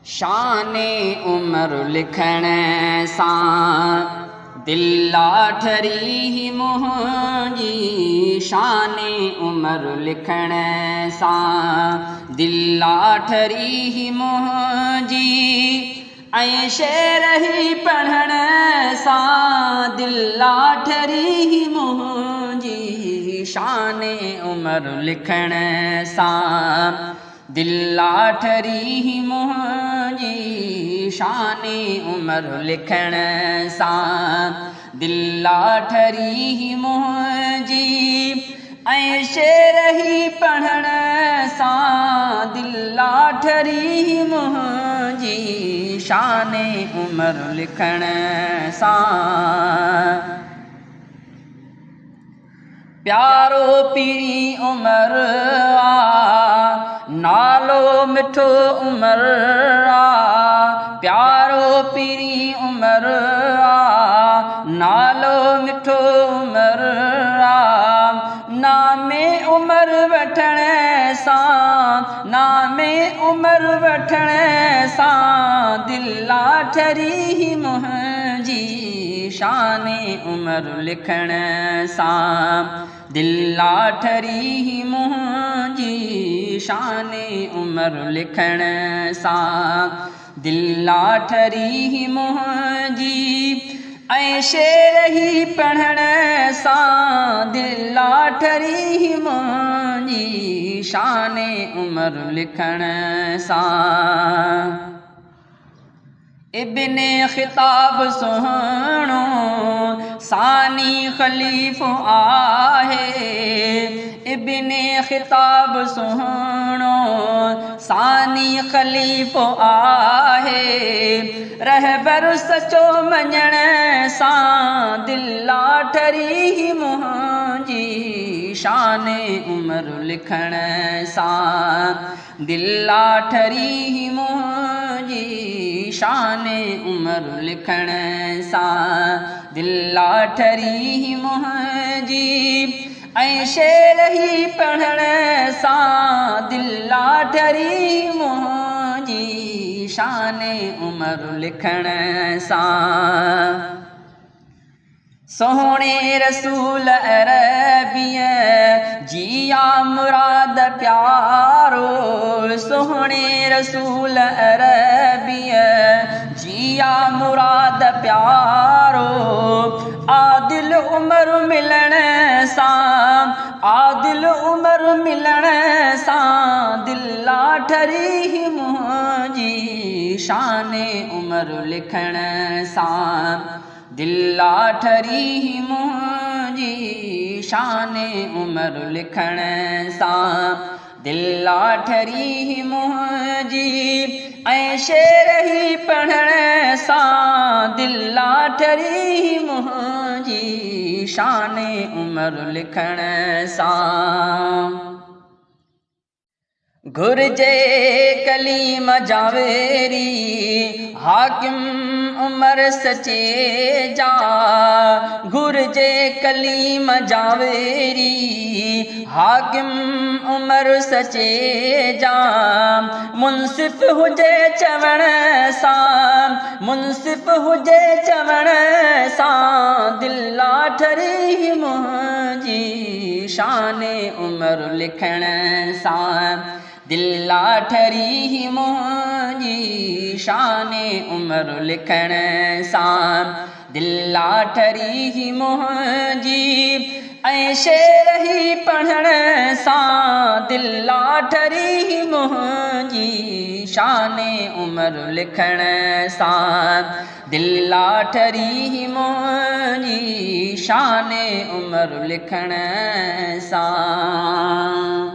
शाने उमर लिखण सां दिल लाठरी मुंहिंजी। शाने उमर लिखण सां दिल लाठरी मुंहिंजी। ऐं शेर ही पढ़ण सां दिल लाठरी मुंहिंजी। शाने उमर लिखण सां दिल लाठरी मुंहिंजी। शाने उमर लिखण सां दिल लाठरी मुंहिंजी। ऐं शेर ही पढ़ण सां दिल लाठरी मुंहिंजी। शाने उमर लिखण सां प्यारो पीरी उमर नालो मिठो उमर प्यारो पीरी उमर नालो मिठो उमर नामे उमर वठण सां नामे उमर वठण सां दिल लाठरी मुंहिंजी। शाने उमर लिखण सां दिल लाठरी मुंहिंजी। शाने उमर लिखण सां दिल लाठरी मुंहिंजी। ऐं शेर ही पढ़ण सां दिल लाठरी मुंहिंजी। शाने उमर लिखण सां इब्ने खिताब सुहिणो सानी ख़लीफ़ो आहे। इब्ने खिताब सुहिणो सानी ख़लीफ़ो आहे। रहबर सचो मञण सां दिल लाठरी मुंहिंजी। शाने उमर लिखण सां दिल लाठरी मुंहिंजी। शाने उमर लिखण सां दिल लाठरी मुंहिंजी। ऐं शेर ही पढ़ण सां दिल लाठरी मुंहिंजी। शाने उमर लिखण सां सोहणे रसूल अरबिय जिया मुराद प्यारो। सोहणे रसूल अरबिय जिया मुराद प्यारो। आदिल उमर मिलण सां आदिल उमर मिलण सां दिल लाठरी मुंहिंजी। शाने उमर लिखण सां दिल लाठरी मुंहिंजी। शाने उमर लिखण सां दिल लाठरी मुंहिंजी। ऐं शेर ही पढ़ण सां दिल लाठरी मुंहिंजी। शाने उमर लिखण सां घुर्जे कलीम जावेरी हाकिम उमर सचे जा। घुर्जे कलीम जावेरी हाकिम उमर सचे जा। मुंसिफ़ हुजे चवण सां मुंसिफ़ हुजे चवण सां दिल लाठरी मुंहिंजी। शाने उमर लिखण सां दिल लाठरी मुंहिंजी। शाने उमर लिखण सां दिल लाठरी मुंहिंजी। ऐं शेर ही पढ़ण सां दिल लाठरी मुंहिंजी। शाने उमर लिखण सां दिल लाठरी मुंहिंजी। शाने उमर लिखण सां